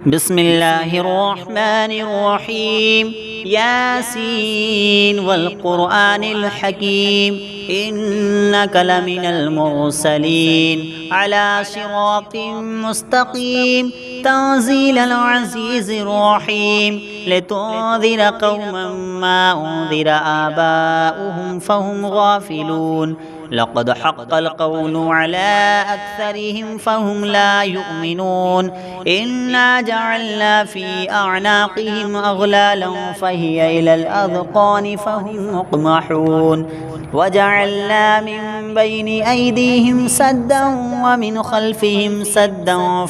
بسم الله الرحمن الرحيم ياسين والقرآن الحكيم إنك لمن المرسلين على صراط مستقيم تنزيل العزيز الرحيم لتنذر قوما ما أنذر آباؤهم فهم غافلون لقد حق القول على أكثرهم فهم لا يؤمنون إنا جعلنا في أعناقهم أغلالا فهي إلى الأذقان فهم مقمحون وجعلنا من بين أيديهم سدا ومن خلفهم سدا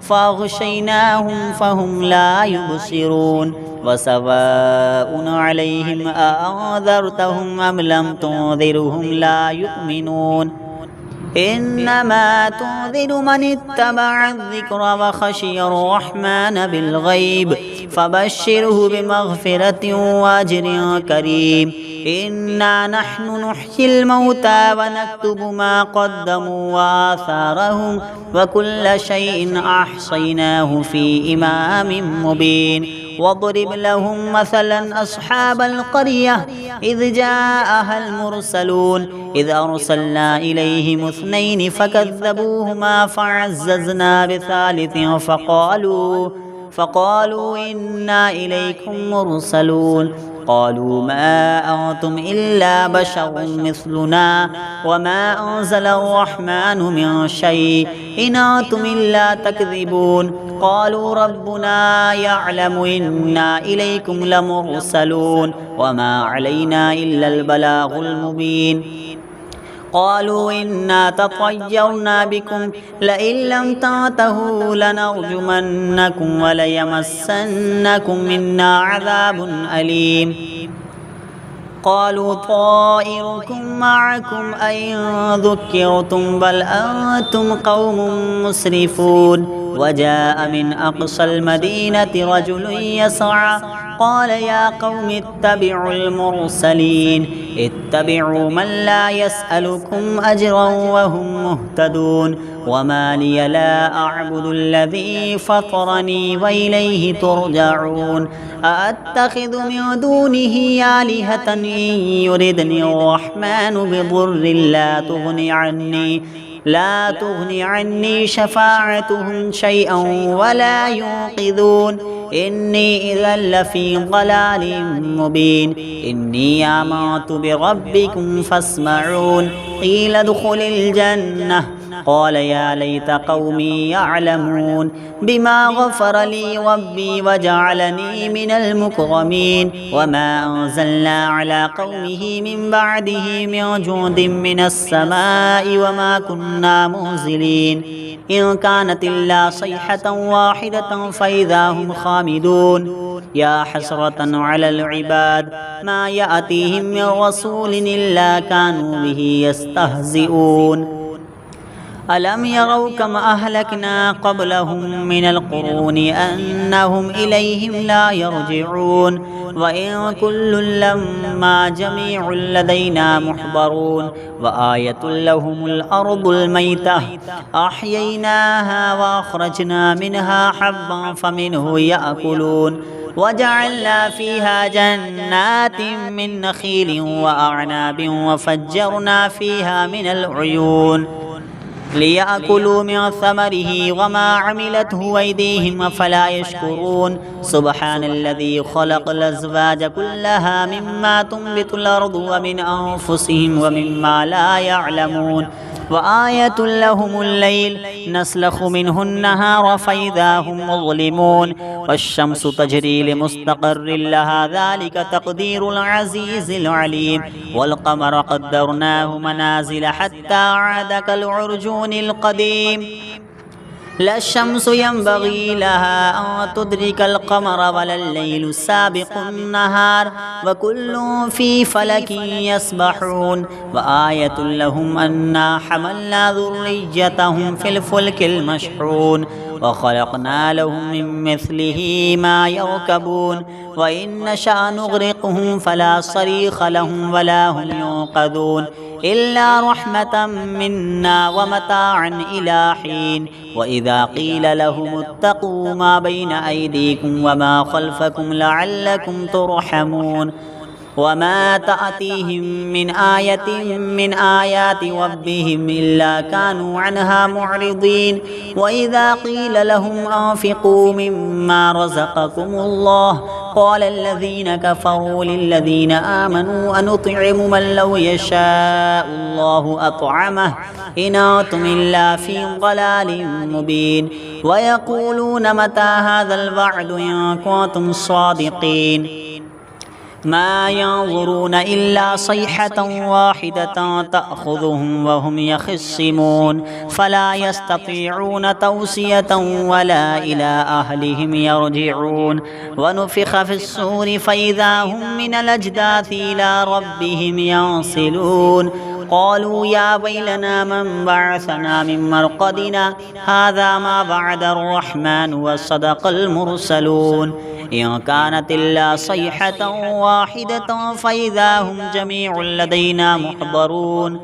فأغشيناهم فهم لا يبصرون وسواء عليهم أأنذرتهم أم لم تنذرهم لا يؤمنون إنما تنذر من اتبع الذكر وخشي الرحمن بالغيب فبشره بمغفرة وأجر كريم إنا نحن نحيي الموتى ونكتب ما قدموا وآثارهم وكل شيء أحصيناه في إمام مبين واضرب لهم مثلا أصحاب القرية إذ جاءها المرسلون إذ أرسلنا إليهم اثنين فكذبوهما فعززنا بثالث فقالوا إنا إليكم مرسلون قالوا ما أنتم إلا بشر مثلنا وما أنزل الرحمن من شيء إن أنتم إلا تكذبون قالوا ربنا يعلم إنا إليكم لمرسلون وما علينا إلا البلاغ المبين قالوا إنا تطيرنا بكم لئن لم تنتهوا لنرجمنكم وليمسنكم منا عذاب أليم قالوا طائركم معكم أئن ذكرتم بل أنتم قوم مسرفون وجاء من أقصى المدينة رجل يسعى قال يا قوم اتبعوا المرسلين اتبعوا من لا يسألكم أجرا وهم مهتدون وما لي لا أعبد الذي فطرني وإليه ترجعون أأتخذ من دونه آلهة إن يردني الرحمن بضر لا تغني عني شفاعتهم شيئا ولا ينقذون إني إذا لفي ضلال مبين إني آمنت بربكم فاسمعون قيل ادخل الجنة قال يا ليت قومي يعلمون بما غفر لي ربي وجعلني من المكرمين وما أنزلنا على قومه من بعده من جند من السماء وما كنا منزلين إن كانت إلا صيحة واحدة فإذا هم خامدون يا حسرة على العباد ما يأتيهم من رسول إلا كانوا به يستهزئون ألم يروا كما أهلكنا قبلهم من القرون أنهم إليهم لا يرجعون وإن كل لما جميع لدينا محضرون وآية لهم الأرض الميتة أحييناها وأخرجنا منها حبا فمنه يأكلون وجعلنا فيها جنات من نخيل وأعناب وفجرنا فيها من العيون ليأكلوا من ثمره وما عملته أيديهم أفلا يشكرون سبحان الذي خلق الأزواج كلها مما تنبت الأرض ومن أنفسهم ومما لا يعلمون وآية لهم الليل نسلخ منه النهار فإذا هم مظلمون والشمس تجري لمستقر لها ذلك تقدير العزيز العليم والقمر قدرناه منازل حتى عاد كالعرجون القديم لا الشمس ينبغي لها أن تدرك القمر ولا الليل سابق النهار وكل في فلك يسبحون وآية لهم أنا حملنا ذريتهم في الفلك المشحون وخلقنا لهم من مثله ما يركبون وإن نشأ نغرقهم فلا صريخ لهم ولا هم ينقذون إلا رحمة منا ومتاعا إلى حين وإذا قيل لهم اتقوا ما بين أيديكم وما خلفكم لعلكم ترحمون وما تأتيهم من آية من آيات ربهم إلا كانوا عنها معرضين وإذا قيل لهم أنفقوا مما رزقكم الله قال الذين كفروا للذين آمنوا أنطعم من لو يشاء الله أطعمه إن أنتم إلا في ضلال مبين ويقولون متى هذا الوعد إن كنتم صادقين ما ينظرون إلا صيحة واحدة تأخذهم وهم يخصمون فلا يستطيعون توصية ولا إلى أهلهم يرجعون ونفخ في الصور فإذا هم من الأجداث إلى ربهم ينسلون قالوا يا ويلنا من بعثنا من مرقدنا هذا ما وعد الرحمن وصدق المرسلون إن كانت إلا صيحة واحدة فإذا هم جميع لدينا محضرون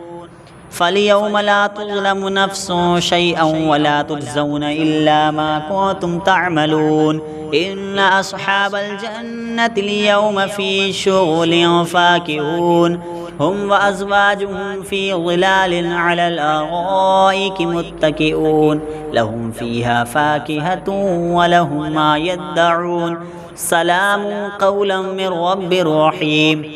فاليوم لا تظلم نفس شيئا ولا تجزون إلا ما كنتم تعملون إن أصحاب الجنة اليوم في شغل فاكهون هم وأزواجهم في ظلال على الأرائك متكئون لهم فيها فاكهة ولهم ما يدعون سلام قولا من رب رحيم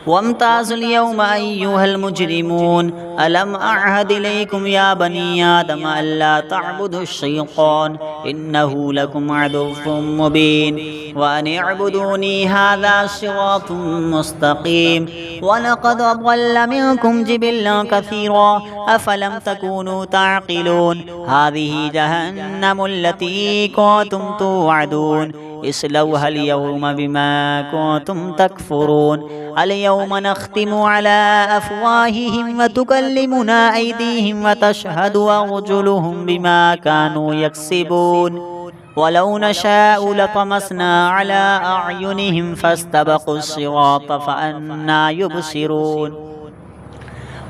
وامتازوا اليوم أيها المجرمون ألم أعهد إليكم يا بني آدم ألا تعبدوا الشيطان إنه لكم عدو مبين وأن اعبدوني هذا صراط مستقيم ولقد أضل منكم جبلا كثيرا أفلم تكونوا تعقلون هذه جهنم التي كنتم توعدون اصلوها اليوم بما كنتم تكفرون اليوم نختم على أفواههم وتكلمنا أيديهم وتشهد أرجلهم بما كانوا يكسبون ولو نشاء لطمسنا على أعينهم فاستبقوا الصراط فأنى يبصرون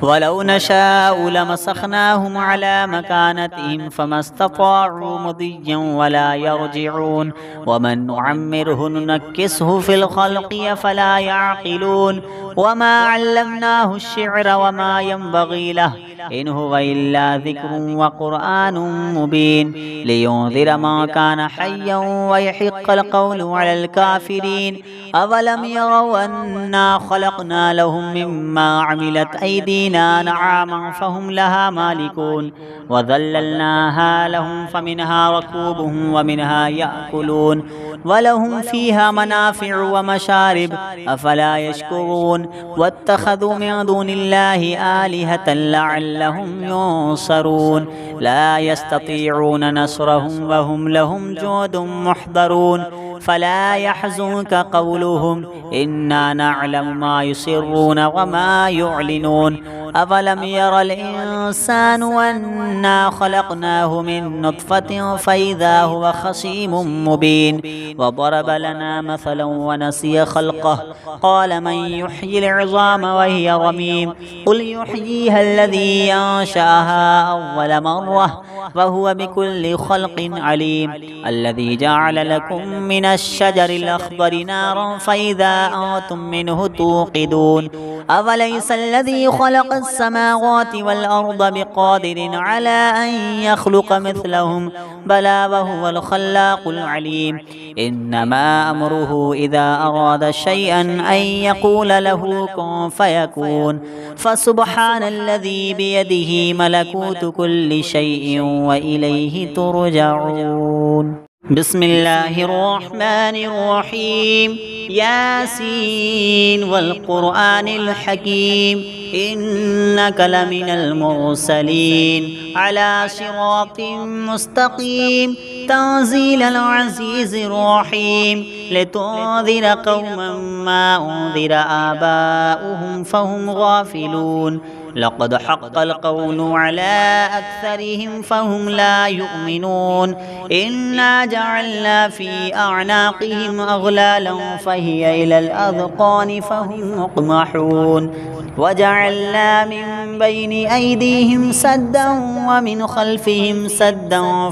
ولو نشاء لمسخناهم على مكانتهم فما استطاعوا مضيا ولا يرجعون ومن نعمره ننكسه في الخلق أفلا يعقلون وما علمناه الشعر وما ينبغي له إن هو إلا ذكر وقرآن مبين لينذر ما كان حيا ويحق القول على الكافرين أولم يروا أنا خلقنا لهم مما عملت أيدينا نعاما فهم لها مالكون وذللناها لهم فمنها ركوبهم ومنها يأكلون ولهم فيها منافع ومشارب أفلا يشكرون واتخذوا من دون الله آلهة لعلهم ينصرون لا يستطيعون نصرهم وهم لهم جند محضرون فلا يحزنك قولهم إنا نعلم ما يسرون وما يعلنون أفلم ير الإنسان أنا خلقناه من نطفة فإذا هو خصيم مبين وضرب لنا مثلا ونسي خلقه قال من يحيي العظام وهي رميم قل يحييها الذي أنشأها أول مرة وهو بكل خلق عليم الذي جعل لكم من الشجر الأخضر نارا فإذا أنتم منه توقدون أوليس الذي خلق السماوات والأرض بقادر على أن يخلق مثلهم بلى وهو الخلاق العليم إنما أمره إذا أراد شيئا أن يقول له كن فيكون فسبحان الذي بيده ملكوت كل شيء وإليه ترجعون بسم الله الرحمن الرحيم ياسين والقرآن الحكيم إنك لمن المرسلين على صراط مستقيم تنزيل العزيز الرحيم لتنذر قوما ما أنذر آباؤهم فهم غافلون لقد حق القول على أكثرهم فهم لا يؤمنون إنا جعلنا في أعناقهم أغلالا فهي إلى الأذقان فهم مقمحون وجعلنا من بين أيديهم سدا ومن خلفهم سدا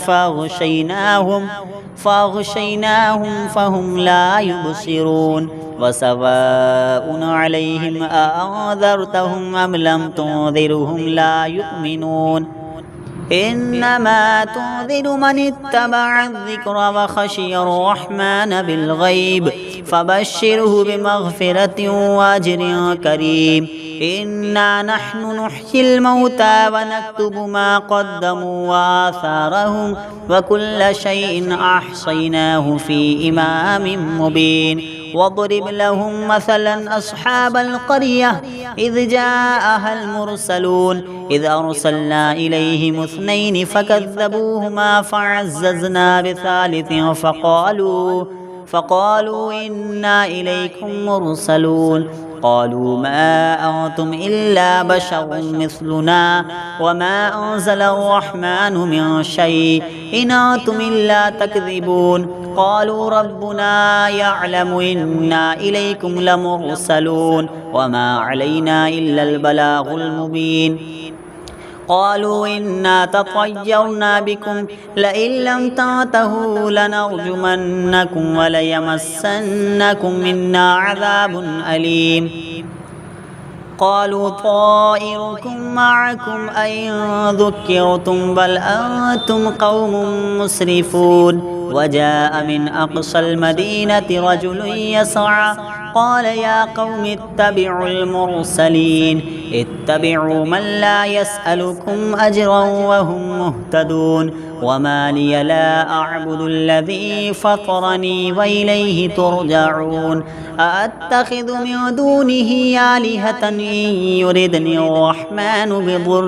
فأغشيناهم فهم لا يبصرون وسواء عليهم أأنذرتهم أم لم تنذرهم لا يؤمنون إنما تنذر من اتبع الذكر وخشي الرحمن بالغيب فبشره بمغفرة وأجر كريم إنا نحن نحيي الموتى ونكتب ما قدموا وآثارهم وكل شيء أحصيناه في إمام مبين واضرب لهم مثلا أصحاب القرية إذ جاءها المرسلون إذ أرسلنا إليهم 2 فكذبوهما فعززنا بثالث فقالوا إنا إليكم مرسلون قالوا ما أنتم إلا بشر مثلنا وما أنزل الرحمن من شيء إن أنتم إلا تكذبون قالوا ربنا يعلم إنا إليكم لمرسلون وما علينا إلا البلاغ المبين قالوا إنا تطيرنا بكم لئن لم تنتهوا لنرجمنكم وليمسنكم منا عذاب أليم قالوا طائركم معكم أئن ذكرتم بل أنتم قوم مسرفون وجاء من أقصى المدينة رجل يسعى قال يا قوم اتبعوا المرسلين اتبعوا من لا يسألكم أجرا وهم مهتدون وما لي لا أعبد الذي فطرني وإليه ترجعون أأتخذ من دونه آلهة إن يردني الرحمن بضر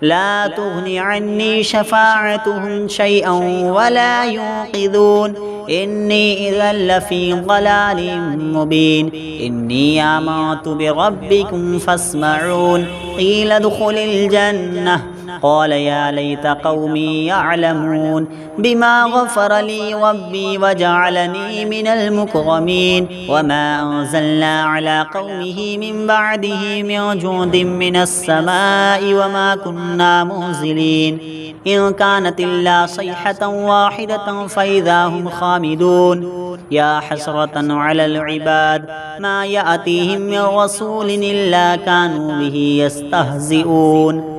لا تغني عني شفاعتهم شيئا ولا ينقذون إني إذا لفي ضلال مبين إني آمنت بربكم فاسمعون قيل ادخل الجنة قال يا ليت قومي يعلمون بما غفر لي ربي وجعلني من المكرمين وما أنزلنا على قومه من بعده من جند من السماء وما كنا منزلين إن كانت إلا صيحة واحدة فإذا هم خامدون يا حسرة على العباد ما يأتيهم من رسول إلا كانوا به يستهزئون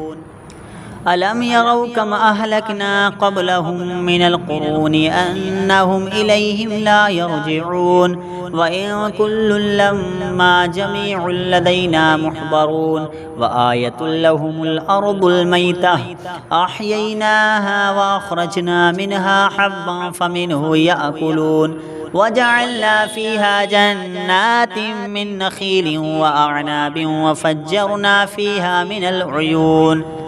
ألم يروا كما أهلكنا قبلهم من القرون أنهم إليهم لا يرجعون وإن كل لما جميع لدينا محضرون وآية لهم الأرض الميتة أحييناها وأخرجنا منها حبا فمنه يأكلون وجعلنا فيها جنات من نخيل وأعناب وفجرنا فيها من العيون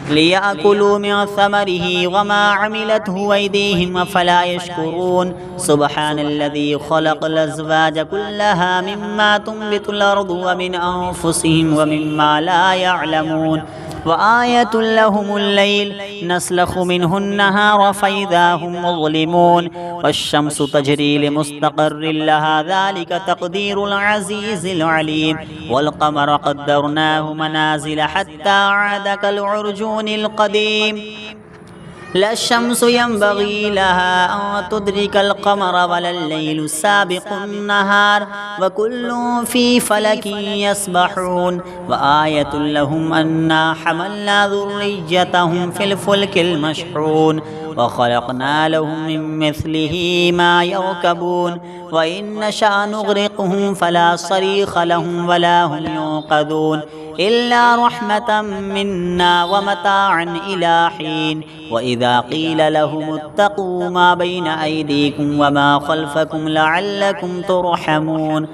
ليأكلوا من ثمره وما عملته أيديهم أفلا يشكرون سبحان الذي خلق الأزواج كلها مما تنبت الأرض ومن أنفسهم ومما لا يعلمون وآية لهم الليل نسلخ منه النهار فإذا هم مظلمون والشمس تجري لمستقر لها ذلك تقدير العزيز العليم والقمر قدرناه منازل حتى عاد كالعرجون القديم لا الشمس ينبغي لها أن تدرك القمر ولا الليل سابق النهار وكل في فلك يسبحون وآية لهم أنا حملنا ذريتهم في الفلك المشحون وخلقنا لهم من مثله ما يركبون وإن نشأ نغرقهم فلا صريخ لهم ولا هم ينقذون إلا رحمة منا ومتاعا إلى حين وإذا قيل لهم اتقوا ما بين أيديكم وما خلفكم لعلكم ترحمون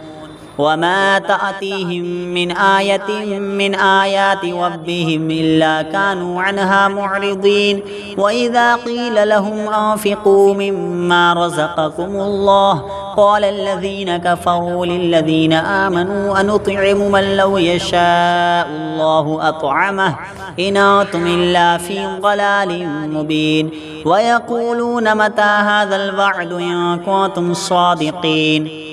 وما تأتيهم من آية من آيات ربهم إلا كانوا عنها معرضين وإذا قيل لهم أنفقوا مما رزقكم الله قال الذين كفروا للذين آمنوا أنطعم من لو يشاء الله أطعمه إن أنتم إلا في ضلال مبين ويقولون متى هذا الوعد إن كنتم صادقين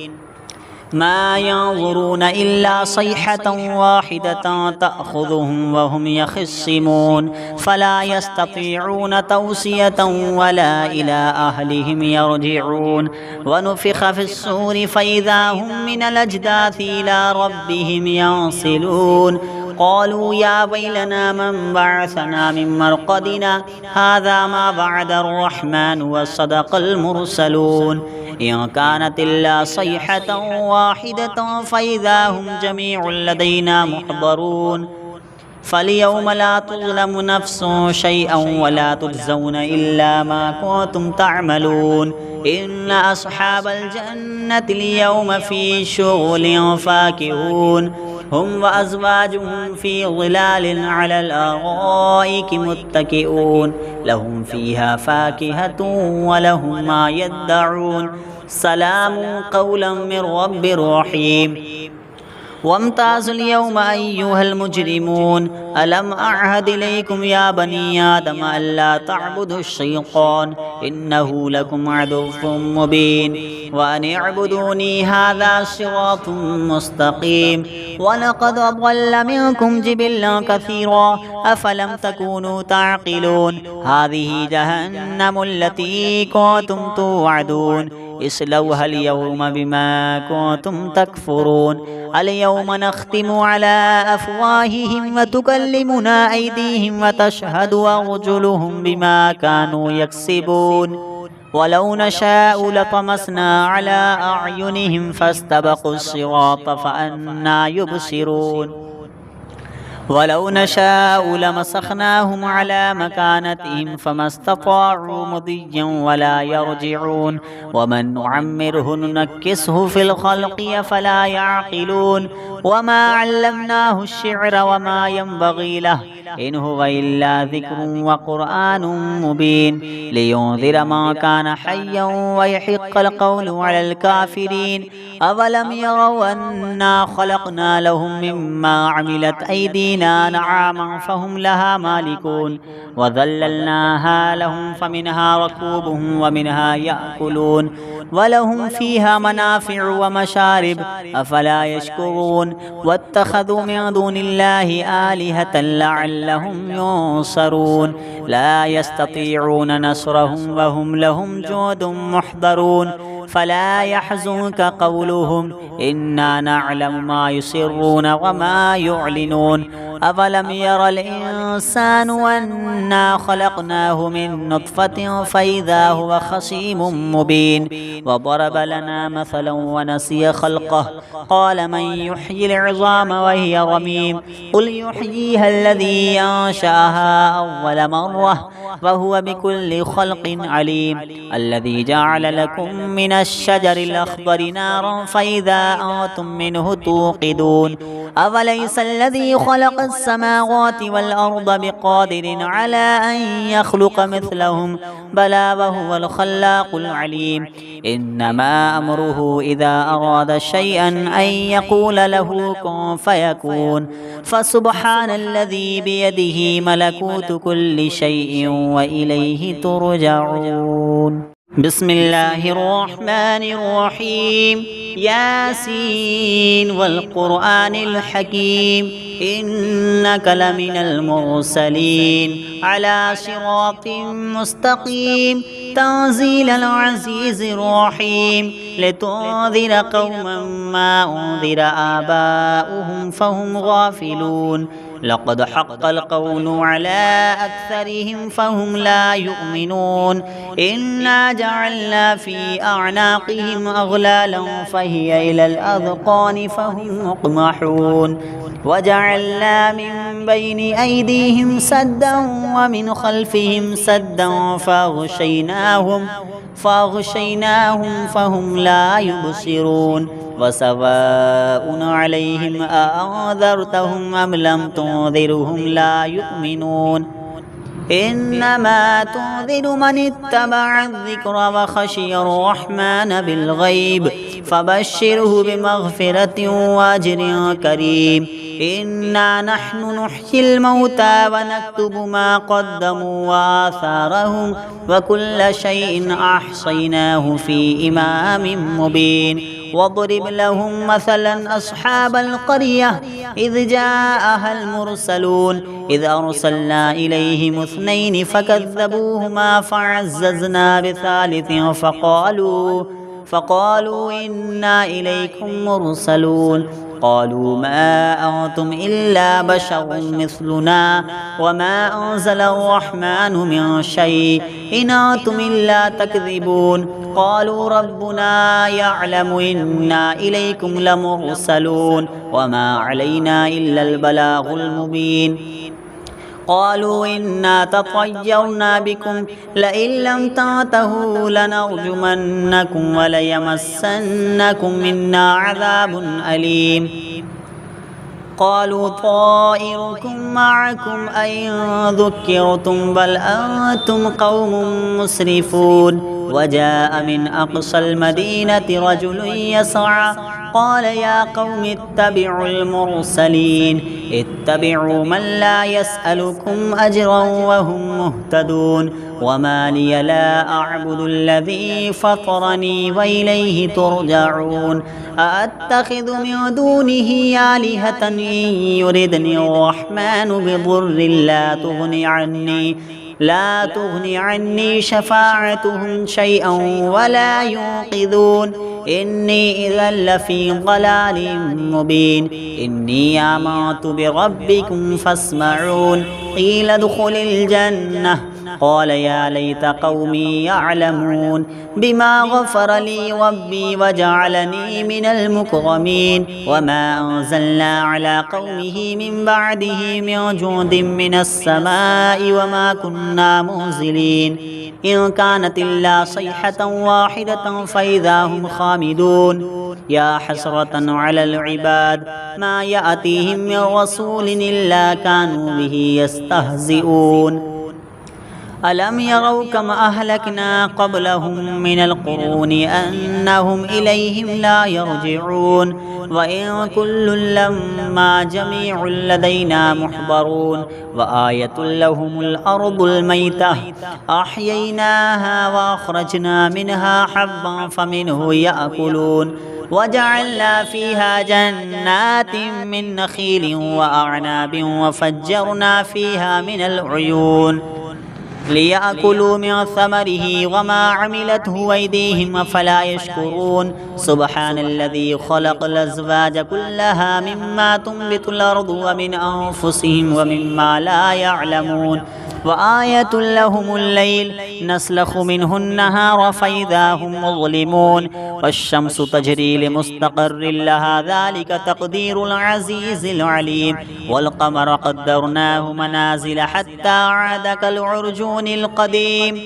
ما ينظرون إلا صيحة واحدة تأخذهم وهم يخصمون فلا يستطيعون توصية ولا إلى أهلهم يرجعون ونفخ في الصور فإذا هم من الأجداث إلى ربهم ينصلون قالوا يا ويلنا من بعثنا من مرقدنا هذا ما بعد الرحمن وصدق المرسلون إن كانت إلا صيحة واحدة فإذا هم جميع لدينا محضرون فاليوم لا تظلم نفس شيئا ولا تجزون إلا ما كنتم تعملون إن أصحاب الجنة اليوم في شغل فاكهون هم وأزواجهم في ظلال على الأرائك متكئون لهم فيها فاكهة ولهم ما يدعون سلام قولا من رب رحيم وامتازوا اليوم أيها المجرمون ألم أعهد إليكم يا بني آدم ألا تعبدوا الشيطان إنه لكم عدو مبين وأن اعبدوني هذا صراط مستقيم ولقد أضل منكم جبلا كثيرا أفلم تكونوا تعقلون هذه جهنم التي كنتم توعدون اصلوها اليوم بما كنتم تكفرون اليوم نختم على أفواههم وتكلمنا أيديهم وتشهد أرجلهم بما كانوا يكسبون ولو نشاء لطمسنا على أعينهم فاستبقوا الصراط فأنى يبصرون ولو نشاء لمسخناهم على مكانتهم فما استطاعوا مضيا ولا يرجعون ومن نعمره ننكسه في الخلق أفلا يعقلون وما علمناه الشعر وما ينبغي له إن هو إلا ذكر وقرآن مبين لينذر ما كان حيا ويحق القول على الكافرين أولم يروا أنا خلقنا لهم مما عملت أيدينا نعاما فهم لها مالكون وذللناها لهم فمنها ركوبهم ومنها يأكلون ولهم فيها منافع ومشارب أفلا يشكرون واتخذوا من دون الله آلهة لعلهم ينصرون لا يستطيعون نصرهم وهم لهم جند محضرون فلا يحزنك قولهم إنا نعلم ما يسرون وما يعلنون أفلم ير الإنسان أنا خلقناه من نطفة فإذا هو خصيم مبين وضرب لنا مثلا ونسي خلقه قال من يحيي العظام وهي رميم قل يحييها الذي أنشأها أول مرة وهو بكل خلق عليم الذي جعل لكم من الشجر الأخضر نارا فإذا أنتم منه توقدون أوليس الذي خلق السماوات والأرض بقادر على أن يخلق مثلهم بلى وهو الخلاق العليم إنما أمره إذا أراد شيئا أن يقول له كن فيكون فسبحان الذي بيده ملكوت كل شيء وإليه ترجعون بسم الله الرحمن الرحيم ياسين والقرآن الحكيم إنك لمن المرسلين على صراط مستقيم تنزيل العزيز الرحيم لتنذر قوما ما أنذر آباؤهم فهم غافلون لقد حق القول على أكثرهم فهم لا يؤمنون إنا جعلنا في أعناقهم أغلالا فهي إلى الأذقان فهم مقمحون وجعلنا من بين أيديهم سدا ومن خلفهم سدا فأغشيناهم فهم لا يبصرون وسواء عليهم أأنذرتهم أم لم تنذرهم لا يؤمنون إنما تنذر من اتبع الذكر وخشي الرحمن بالغيب فبشره بمغفرة وأجر كريم إنا نحن نحيي الموتى ونكتب ما قدموا وآثارهم وكل شيء أحصيناه في إمام مبين واضرب لهم مثلا أصحاب القرية إذ جاءها المرسلون إذ أرسلنا إليهم اثنين فكذبوهما فعززنا بثالث فقالوا إنا إليكم مرسلون قالوا ما أنتم إلا بشر مثلنا وما أنزل الرحمن من شيء إن أنتم إلا تكذبون قالوا ربنا يعلم إنا إليكم لمرسلون وما علينا إلا البلاغ المبين قالوا إنا تطيرنا بكم لئن لم تنتهوا لنرجمنكم وليمسنكم منا عذاب أليم قالوا طائركم معكم أئن ذكرتم بل أنتم قوم مسرفون وجاء من أقصى المدينة رجل يسعى قال يا قوم اتبعوا المرسلين اتبعوا من لا يسألكم أجرا وهم مهتدون وما لي لا أعبد الذي فطرني وإليه ترجعون أأتخذ من دونه آلهة إن يردني الرحمن بضر لا تغني عني شفاعتهم شيئا ولا ينقذون إني إذا لفي ضلال مبين إني آمنت بربكم فاسمعون قيل ادخل الجنة قال يا ليت قومي يعلمون بما غفر لي ربي وجعلني من المكرمين وما أنزلنا على قومه من بعده من جند من السماء وما كنا منزلين إن كانت إلا صيحة واحدة فإذا هم خامدون يا حسرة على العباد ما يأتيهم من رسول إلا كانوا به يستهزئون ألم يروا كم أهلكنا قبلهم من القرون أنهم إليهم لا يرجعون وإن كل لما جميع لدينا محضرون وآية لهم الأرض الميتة أحييناها وأخرجنا منها حبا فمنه يأكلون وجعلنا فيها جنات من نخيل وأعناب وفجرنا فيها من العيون ليأكلوا من ثمره وما عملته أيديهم أفلا يشكرون سبحان الذي خلق الأزواج كلها مما تنبت الأرض ومن أنفسهم ومما لا يعلمون وآية لهم الليل نسلخ منه النهار فإذا هم مظلمون والشمس تجري لمستقر لها ذلك تقدير العزيز العليم والقمر قدرناه منازل حتى عاد كالعرجون القديم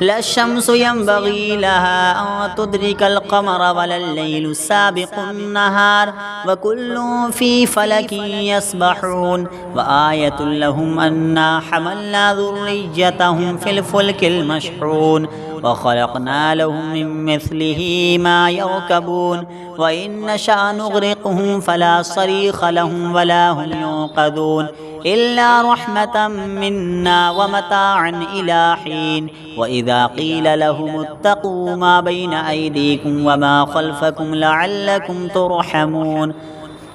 لا الشمس ينبغي لها أن تدرك القمر ولا الليل سابق النهار وكل في فلك يسبحون وآية لهم أنا حملنا ذريتهم في الفلك المشحون وخلقنا لهم من مثله ما يركبون وإن نشأ نغرقهم فلا صريخ لهم ولا هم ينقذون إلا رحمة منا ومتاعا إلى حين وإذا قيل لهم اتقوا ما بين أيديكم وما خلفكم لعلكم ترحمون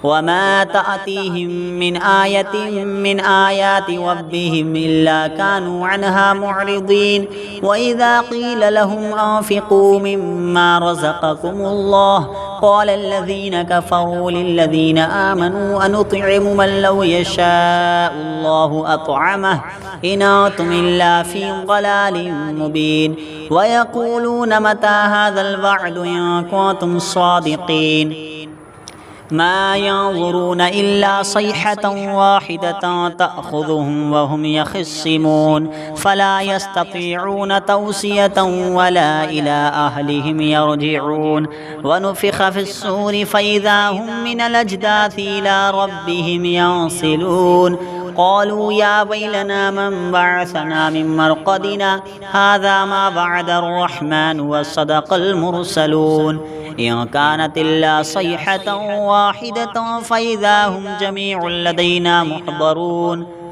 وما تأتيهم من آية من آيات ربهم إلا كانوا عنها معرضين وإذا قيل لهم أنفقوا مما رزقكم الله قال الذين كفروا للذين آمنوا أنطعم من لو يشاء الله أطعمه إن أنتم إلا في ضلال مبين ويقولون متى هذا الوعد إن كنتم صادقين ما ينظرون إلا صيحة واحدة تأخذهم وهم يخصمون فلا يستطيعون توصية ولا إلى أهلهم يرجعون ونفخ في الصور فإذا هم من الأجداث إلى ربهم ينصلون قالوا يا ويلنا من بعثنا من مرقدنا هذا ما وعد الرحمن وصدق المرسلون إن كانت إلا صيحة واحدة فإذا هم جميع لدينا محضرون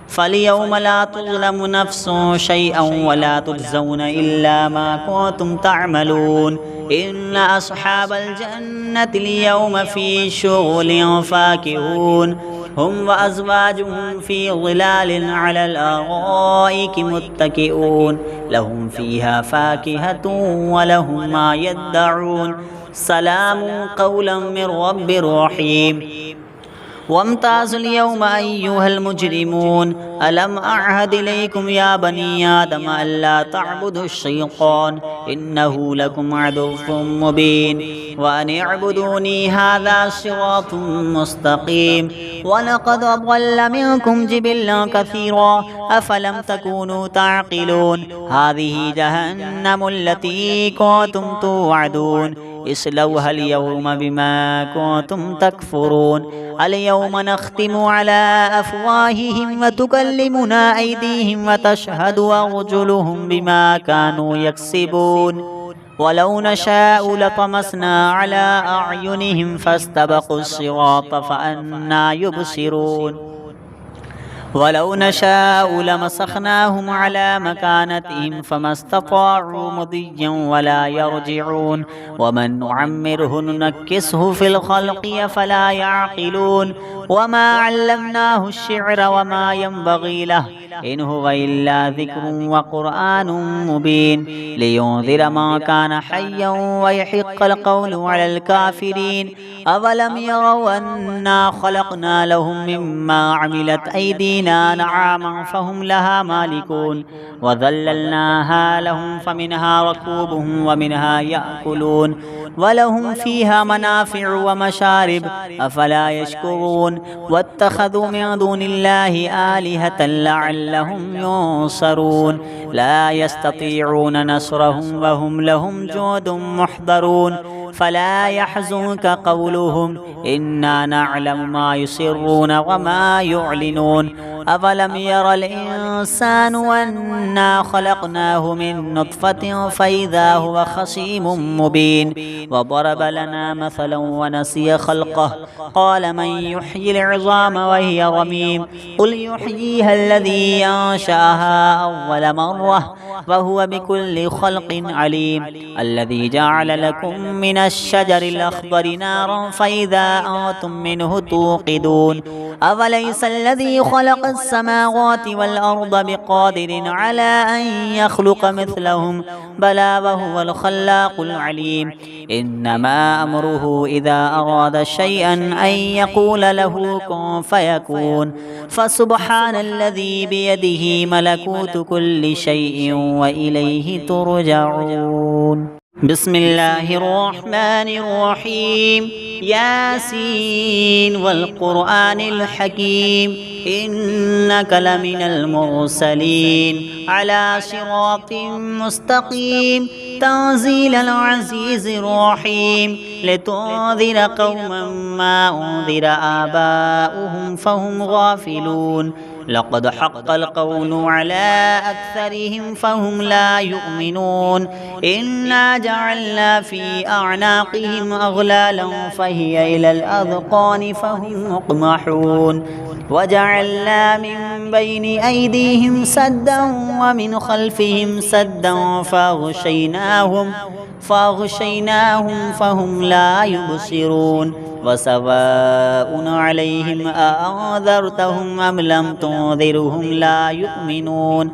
فاليوم لا تظلم نفس شيئا ولا تجزون إلا ما كنتم تعملون إن أصحاب الجنة اليوم في شغل فاكهون هم وأزواجهم في ظلال على الأرائك متكئون لهم فيها فاكهة ولهم ما يدعون سلام قولا من رب رحيم وامتازوا اليوم أيها المجرمون ألم أعهد إليكم يا بني آدم ألا تعبدوا الشيطان إنه لكم عدو مبين وأن اعبدوني هذا صراط مستقيم ولقد أضل منكم جبلا كثيرا أفلم تكونوا تعقلون هذه جهنم التي كنتم توعدون اصلوها اليوم بما كنتم تكفرون اليوم نختم على أفواههم وتكلمنا أيديهم وتشهد أرجلهم بما كانوا يكسبون ولو نشاء لطمسنا على أعينهم فاستبقوا الصراط فأنى يبصرون ولو نشاء لمسخناهم على مكانتهم فما استطاعوا مضيا ولا يرجعون ومن نعمره ننكسه في الخلق أفلا يعقلون وما علمناه الشعر وما ينبغي له إن هو إلا ذكر وقرآن مبين لينذر ما كان حيا ويحق القول على الكافرين أولم يروا أنا خلقنا لهم مما عملت أيدينا نعاما فهم لها مالكون وذللناها لهم فمنها ركوبهم ومنها يأكلون ولهم فيها منافع ومشارب أفلا يشكرون واتخذوا من دون الله آلهة لعلهم ينصرون لا يستطيعون نصرهم وهم لهم جند محضرون فلا يحزنك قولهم إنا نعلم ما يسرون وما يعلنون أفلم ير الإنسان أنا خلقناه من نطفة فإذا هو خصيم مبين وضرب لنا مثلا ونسي خلقه قال من يحيي العظام وهي رميم قل يحييها الذي أنشأها أول مرة وهو بكل خلق عليم الذي جعل لكم من الشجر الأخضر نارا فإذا أنتم منه توقدون أوليس الذي خلق السماوات والأرض بقادر على أن يخلق مثلهم بلى وهو الخلاق العليم إنما أمره إذا أراد شيئا أن يقول له كن فيكون فسبحان الذي بيده ملكوت كل شيء وإليه ترجعون بسم الله الرحمن الرحيم ياسين والقرآن الحكيم إنك لمن المرسلين على صراط مستقيم تنزيل العزيز الرحيم لتنذر قوما ما أنذر آباؤهم فهم غافلون لقد حق القول على أكثرهم فهم لا يؤمنون إنا جعلنا في أعناقهم أغلالا فهي إلى الأذقان فهم مقمحون وجعلنا من بين أيديهم سدا ومن خلفهم سدا فأغشيناهم فهم لا يبصرون وسواء عليهم أأنذرتهم أم لم تنذرهم لا يؤمنون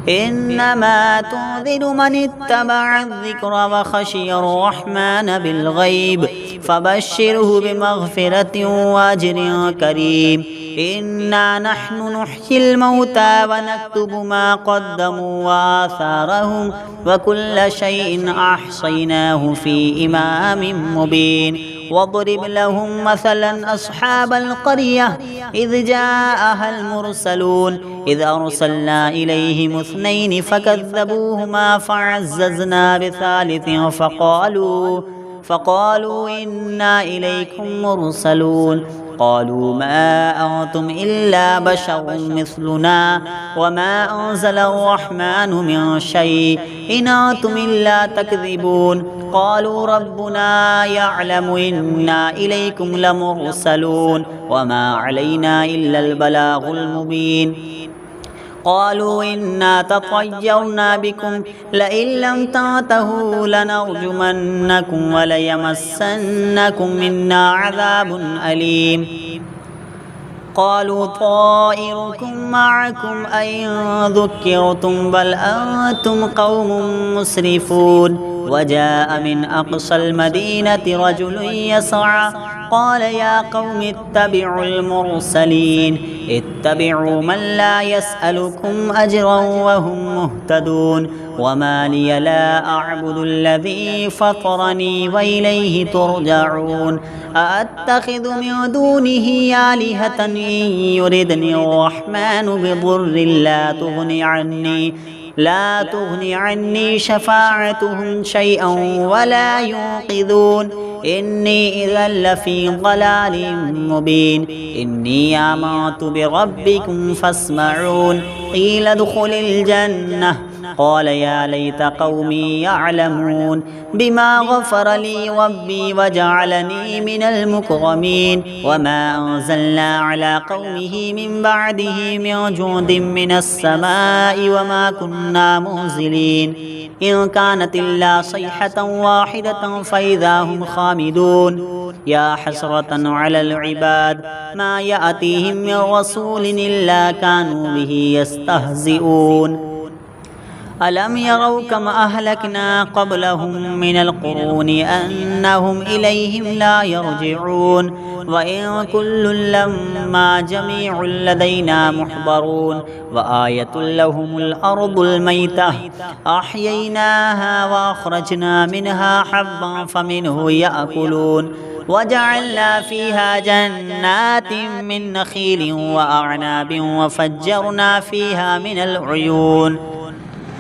إنما تنذر من اتبع الذكر وخشي الرحمن بالغيب فبشره بمغفرة وأجر كريم إنا نحن نحيي الموتى ونكتب ما قدموا وآثارهم وكل شيء أحصيناه في إمام مبين واضرب لهم مثلا أصحاب القرية إذ جاءها المرسلون إذ أرسلنا إليهم اثنين فكذبوهما فعززنا بثالث فقالوا إنا إليكم مرسلون قالوا ما أنتم إلا بشر مثلنا وما أنزل الرحمن من شيء إن أنتم إلا تكذبون قالوا ربنا يعلم إنا إليكم لمرسلون وما علينا إلا البلاغ المبين قالوا إنا تطيرنا بكم لئن لم تنتهوا لنرجمنكم وليمسنكم منا عذاب أليم قالوا طائركم معكم أئن ذكرتم بل أنتم قوم مسرفون وجاء من أقصى المدينة رجل يسعى قال يا قوم اتبعوا المرسلين اتبعوا من لا يسألكم أجرا وهم مهتدون وما لي لا أعبد الذي فطرني وإليه ترجعون أأتخذ من دونه آلهة إن يردني الرحمن بضر لا تغني عني شفاعتهم شيئا ولا ينقذون إني إذا لفي ضلال مبين إني آمنت بربكم فاسمعون قيل ادخل الجنة قال يا ليت قومي يعلمون بما غفر لي ربي وجعلني من المكرمين وما أنزلنا على قومه من بعده من جند من السماء وما كنا منزلين إن كانت إلا صيحة واحدة فإذا هم خامدون يا حسرة على العباد ما يأتيهم من رسول إلا كانوا به يستهزئون ألم يروا كما أهلكنا قبلهم من القرون أنهم إليهم لا يرجعون وإن كل لما جميع لدينا محضرون وآية لهم الأرض الميتة أحييناها وأخرجنا منها حبا فمنه يأكلون وجعلنا فيها جنات من نخيل وأعناب وفجرنا فيها من العيون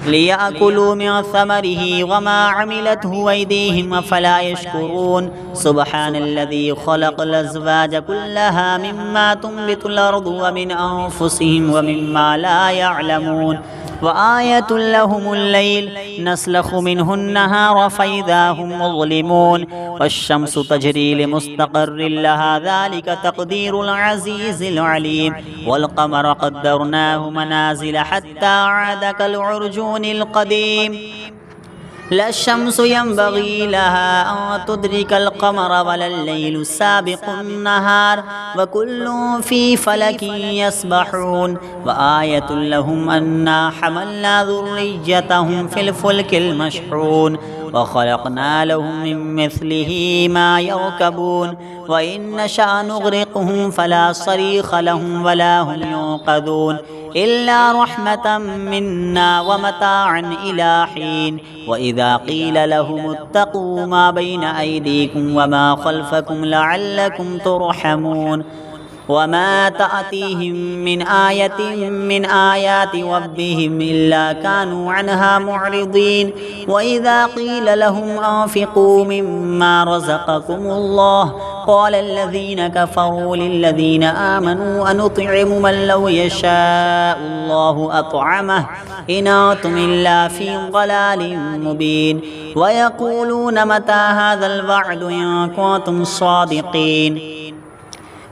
ليأكلوا من ثمره وما عملته أيديهم أفلا يشكرون سبحان الذي خلق الأزواج كلها مما تنبت الأرض ومن أنفسهم ومما لا يعلمون وآية لهم الليل نسلخ منه النهار فإذا هم مظلمون والشمس تجري لمستقر لها ذلك تقدير العزيز العليم والقمر قدرناه منازل حتى عاد كالعرجون القديم لا الشمس ينبغي لها أن تدرك القمر ولا الليل سابق النهار وكل في فلك يسبحون وآية لهم أنا حملنا ذريتهم في الفلك المشحون وخلقنا لهم من مثله ما يركبون وإن نشأ نغرقهم فلا صريخ لهم ولا هم ينقذون إلا رحمة منا ومتاعا إلى حين وإذا قيل لهم اتقوا ما بين أيديكم وما خلفكم لعلكم ترحمون وما تأتيهم من آية من آيات ربهم إلا كانوا عنها معرضين وإذا قيل لهم أنفقوا مما رزقكم الله قال الذين كفروا للذين آمنوا أنطعم من لو يشاء الله أطعمه إن أنتم إلا في ضلال مبين ويقولون متى هذا الوعد إن كنتم صادقين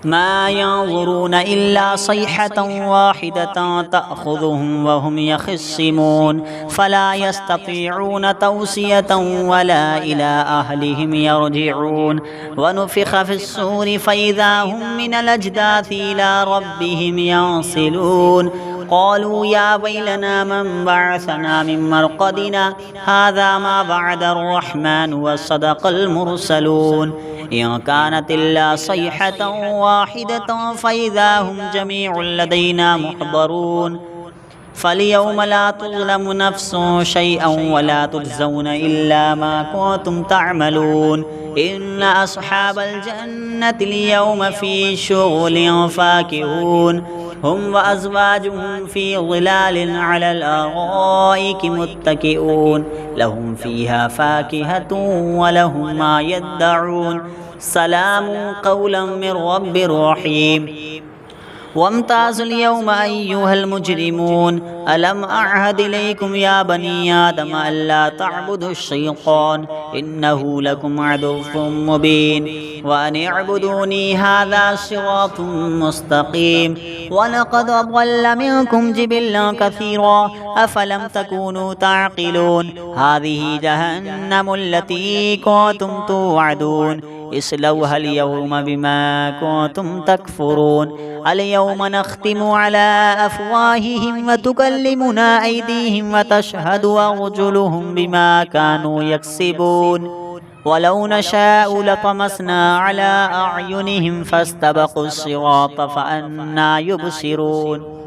ما ينظرون إلا صيحة واحدة تأخذهم وهم يخصمون فلا يستطيعون توصية ولا إلى أهلهم يرجعون ونفخ في الصور فإذا هم من الأجداث إلى ربهم ينسلون قالوا يا ويلنا من بعثنا من مرقدنا هذا ما بعد الرحمن وصدق المرسلون إن كانت إلا صيحة واحدة فإذا هم جميع لدينا محضرون فاليوم لا تظلم نفس شيئا ولا تجزون إلا ما كنتم تعملون إن أصحاب الجنة الجنة اليوم في شغل فاكهون هم وأزواجهم في ظلال على الأرائك متكئون لهم فيها فاكهة ولهم ما يدعون سلام قولا من رب رحيم وامتازوا اليوم أيها المجرمون ألم أعهد إليكم يا بني آدم ألا تعبدوا الشيطان إنه لكم عدو مبين وأن اعبدوني هذا صراط مستقيم ولقد أضل منكم جبلا كثيرا أفلم تكونوا تعقلون هذه جهنم التي كنتم توعدون اصلوها اليوم بما كنتم تكفرون اليوم نختم على أفواههم وتكلمنا أيديهم وتشهد أرجلهم بما كانوا يكسبون ولو نشاء لطمسنا على أعينهم فاستبقوا الصراط فأنى يبصرون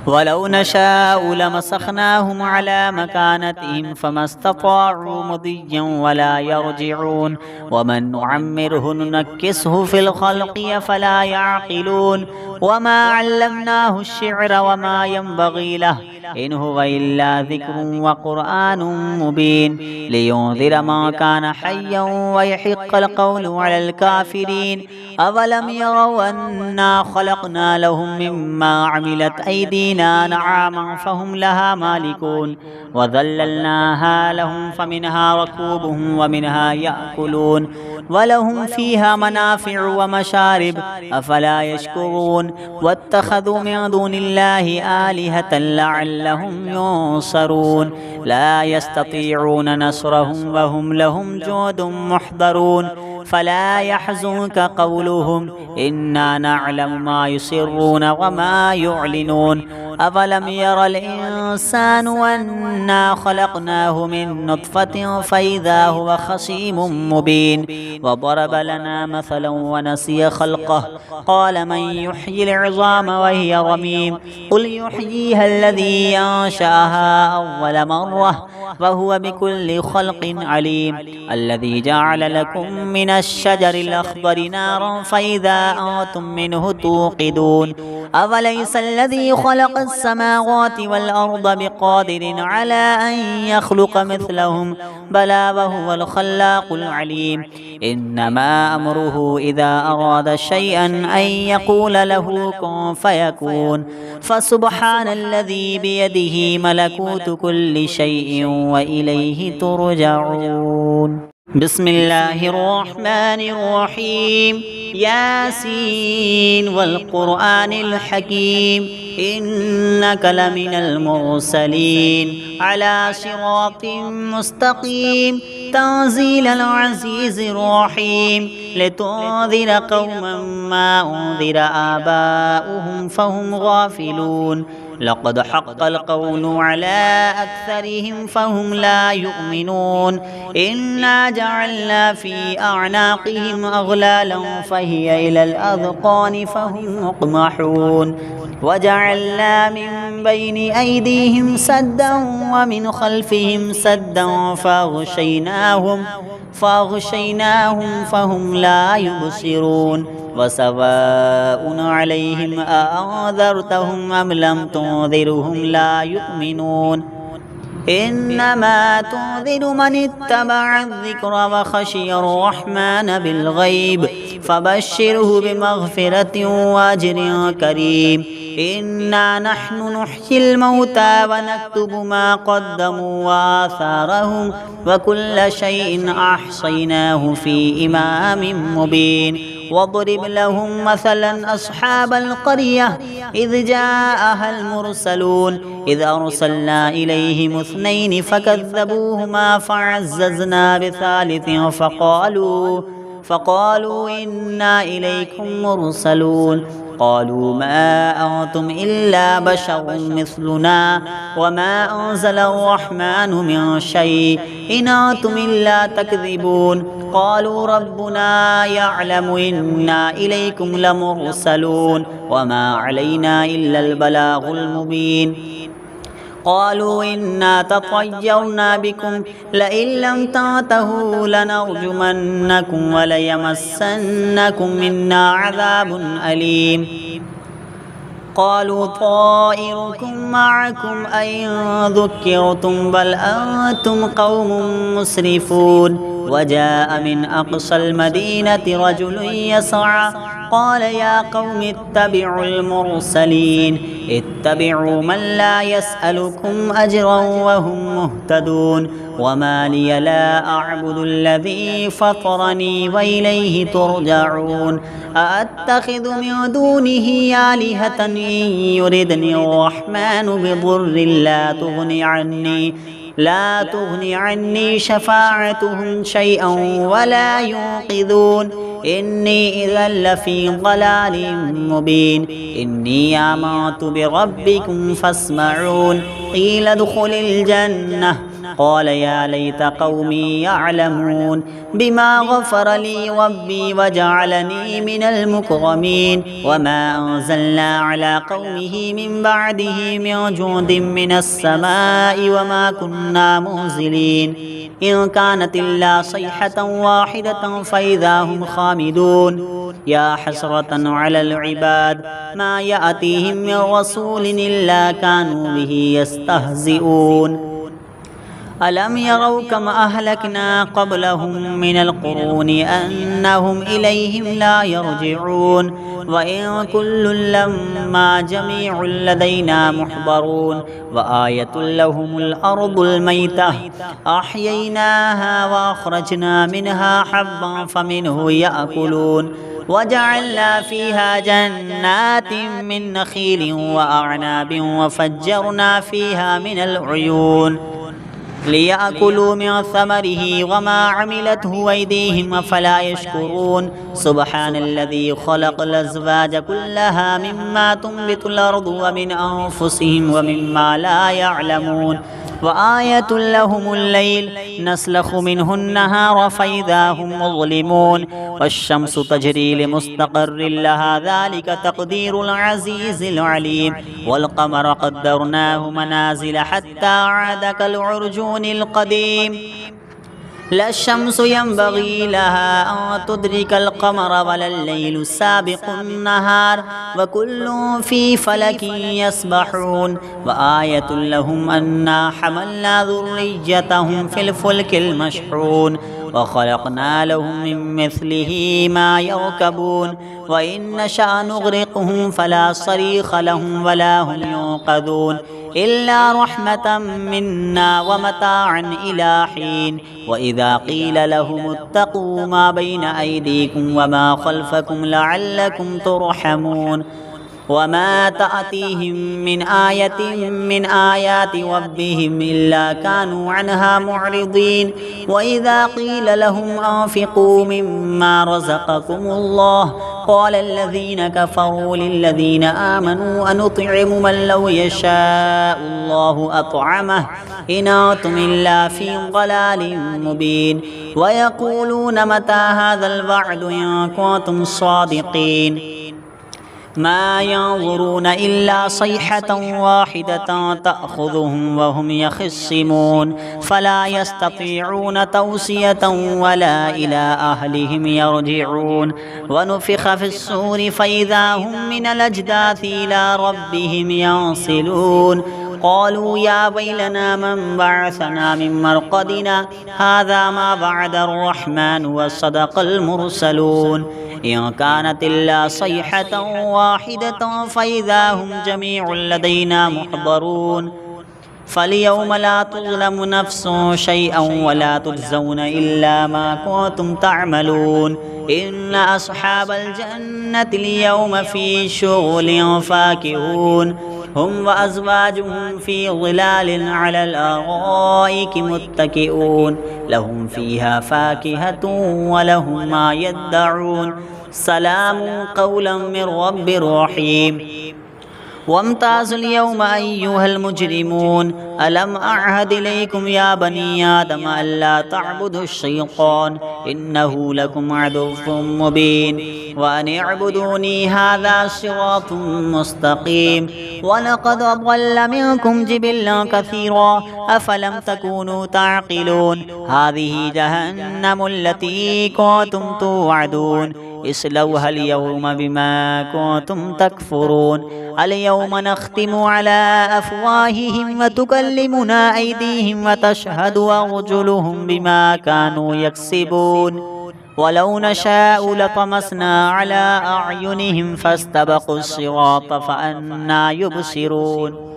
ولو نشاء لمسخناهم على مكانتهم فما استطاعوا مضيا ولا يرجعون ومن نعمره ننكسه في الخلق فلا يعقلون وما علمناه الشعر وما ينبغي له إن هو إلا ذكر وقرآن مبين لينذر ما كان حيا ويحق القول على الكافرين أولم يروا أنا خلقنا لهم مما عملت أيدينا نعاما فهم لها مالكون وذللناها لهم فمنها ركوبهم ومنها يأكلون ولهم فيها منافع ومشارب أفلا يشكرون واتخذوا من دون الله آلهة لعلهم ينصرون لا يستطيعون نصرهم وهم لهم جند محضرون فلا يحزنك قولهم إنا نعلم ما يسرون وما يعلنون أفلم ير الإنسان أنا خلقناه من نطفة فإذا هو خصيم مبين وضرب لنا مثلا ونسي خلقه قال من يحيي العظام وهي رميم قل يحييها الذي أنشأها أول مرة وهو بكل خلق عليم الذي جعل لكم من الشجر الأخضر نارا فإذا أنتم منه توقدون أوليس الذي خلق السماوات والأرض بقادر على أن يخلق مثلهم بلى وهو الخلاق العليم إنما أمره إذا أراد شيئا أن يقول له كن فيكون فسبحان الذي بيده ملكوت كل شيء وإليه ترجعون بسم الله الرحمن الرحيم ياسين والقرآن الحكيم إنك لمن المرسلين على صراط مستقيم تنزيل العزيز الرحيم لتنذر قوما ما أنذر آباؤهم فهم غافلون لقد حق القول على أكثرهم فهم لا يؤمنون إنا جعلنا في أعناقهم أغلالا فهي إلى الأذقان فهم مقمحون وجعلنا من بين أيديهم سدا ومن خلفهم سدا فأغشيناهم فهم لا يبصرون وسواء عليهم أأنذرتهم أم لم تنذرهم لا يؤمنون إنما تنذر من اتبع الذكر وخشي الرحمن بالغيب فبشره بمغفرة وأجر كريم إنا نحن نحيي الموتى ونكتب ما قدموا وآثارهم وكل شيء أحصيناه في إمام مبين واضرب لهم مثلا أصحاب القرية إذ جاءها المرسلون إذ أرسلنا إليهم اثنين فكذبوهما فعززنا بثالث فقالوا إنا إليكم مرسلون قالوا ما أنتم إلا بشر مثلنا وما أنزل الرحمن من شيء إن أنتم إلا تكذبون قالوا ربنا يعلم إنا إليكم لمرسلون وما علينا إلا البلاغ المبين قالوا إنا تطيرنا بكم لئن لم تنتهوا لنرجمنكم وليمسنكم منا عذاب أليم قالوا طائركم معكم أئن ذكرتم بل أنتم قوم مسرفون وجاء من أقصى المدينة رجل يسعى قال يا قوم اتبعوا المرسلين اتبعوا من لا يسألكم أجرا وهم مهتدون وما لي لا أعبد الذي فطرني وإليه ترجعون أأتخذ من دونه آلهة إن يردني الرحمن بضر لا تغني عني شفاعتهم شيئا ولا ينقذون إني إذا لفي ضلال مبين إني آمنت بربكم فاسمعون قيل ادخل الجنة قال يا ليت قومي يعلمون بما غفر لي ربي وجعلني من المكرمين وما أنزلنا على قومه من بعده من جند من السماء وما كنا منزلين إن كانت إلا صيحة واحدة فإذا هم خامدون يا حسرة على العباد ما يأتيهم من رسول إلا كانوا به يستهزئون ألم يروا كما أهلكنا قبلهم من القرون أنهم إليهم لا يرجعون وإن كل لما جميع لدينا محضرون وآية لهم الأرض الميتة أحييناها وأخرجنا منها حبا فمنه يأكلون وجعلنا فيها جنات من نخيل وأعناب وفجرنا فيها من العيون ليأكلوا من ثمره وما عملته أيديهم أفلا يشكرون سبحان الذي خلق الأزواج كلها مما تنبت الأرض ومن أنفسهم ومما لا يعلمون وآية لهم الليل نسلخ منه النهار فإذا هم مظلمون والشمس تجري لمستقر لها ذلك تقدير العزيز العليم والقمر قدرناه منازل حتى عاد كالعرجون القديم لا الشمس ينبغي لها أن تدرك القمر ولا الليل سابق النهار وكل في فلك يسبحون وآية لهم أنا حملنا ذريتهم في الفلك المشحون وخلقنا لهم من مثله ما يركبون وإن نشأ نغرقهم فلا صريخ لهم ولا هم ينقذون إلا رحمة منا ومتاعا إلى حين وإذا قيل لهم اتقوا ما بين أيديكم وما خلفكم لعلكم ترحمون وما تأتيهم من آية من آيات ربهم إلا كانوا عنها معرضين وإذا قيل لهم أنفقوا مما رزقكم الله قال الذين كفروا للذين آمنوا أنطعم من لو يشاء الله أطعمه إن أنتم إلا في ضلال مبين ويقولون متى هذا الوعد إن كنتم صادقين ما ينظرون إلا صيحة واحدة تأخذهم وهم يخصمون فلا يستطيعون توصية ولا إلى أهلهم يرجعون ونفخ في الصور فإذا هم من الأجداث إلى ربهم ينصلون قالوا يا ويلنا من بعثنا من مرقدنا هذا ما بعد الرحمن وصدق المرسلون إن كانت إلا صيحة واحدة فإذا هم جميع لدينا محضرون فاليوم لا تظلم نفس شيئا ولا تجزون إلا ما كنتم تعملون إن أصحاب الجنة اليوم في شغل فاكهون هم وأزواجهم في ظلال على الأرائك متكئون لهم فيها فاكهة ولهم ما يدعون سلام قولا من رب رحيم وامتازوا اليوم أيها المجرمون ألم أعهد إليكم يا بني آدم ألا تعبدوا الشيطان إنه لكم عدو مبين وأن اعبدوني هذا صراط مستقيم ولقد أضل منكم جبلا كثيرا أفلم تكونوا تعقلون هذه جهنم التي كنتم توعدون اصلوها اليوم بما كنتم تكفرون اليوم نختم على أفواههم وتكلمنا أيديهم وتشهد أرجلهم بما كانوا يكسبون ولو نشاء لطمسنا على أعينهم فاستبقوا الصراط فأنى يبصرون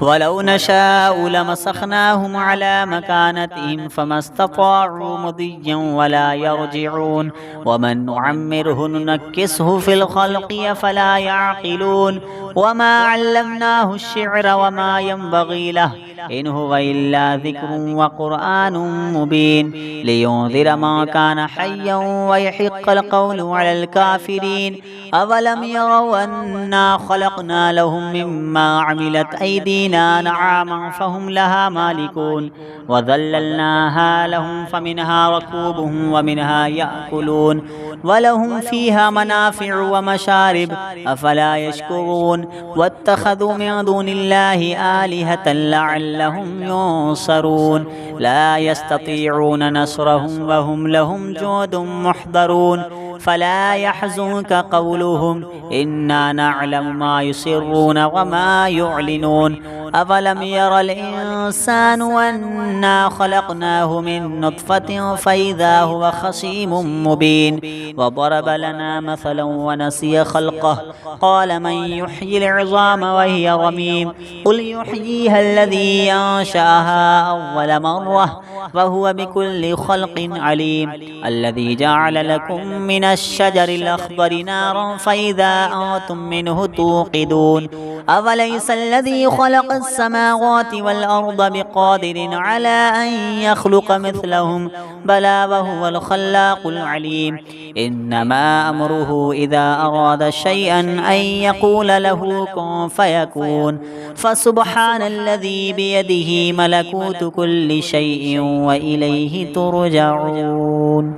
ولو نشاء لمسخناهم على مكانتهم فما استطاعوا مضيا ولا يرجعون ومن نعمره ننكسه في الخلق أفلا يعقلون وما علمناه الشعر وما ينبغي له إن هو إلا ذكر وقرآن مبين لينذر ما كان حيا ويحق القول على الكافرين أولم يروا أنا خلقنا لهم مما عملت أيدينا نعاما فهم لها مالكون وذللناها لهم فمنها ركوبهم ومنها يأكلون ولهم فيها منافع ومشارب أفلا يشكرون واتخذوا من دون الله آلهة لعلهم ينصرون لا يستطيعون نصرهم وهم لهم جند محضرون فلا يحزنك قولهم إنا نعلم ما يسرون وما يعلنون أفلم ير الإنسان أنا خلقناه من نطفة فإذا هو خصيم مبين وضرب لنا مثلا ونسي خلقه قال من يحيي العظام وهي رميم قل يحييها الذي أنشأها أول مرة وهو بكل خلق عليم الذي جعل لكم من الشجر الأخضر نارا فإذا أنتم منه توقدون أوليس الذي خلق السماوات والأرض بقادر على أن يخلق مثلهم بلى وهو الخلاق العليم إنما أمره إذا أراد شيئا أن يقول له كن فيكون فسبحان الذي بيده ملكوت كل شيء وإليه ترجعون.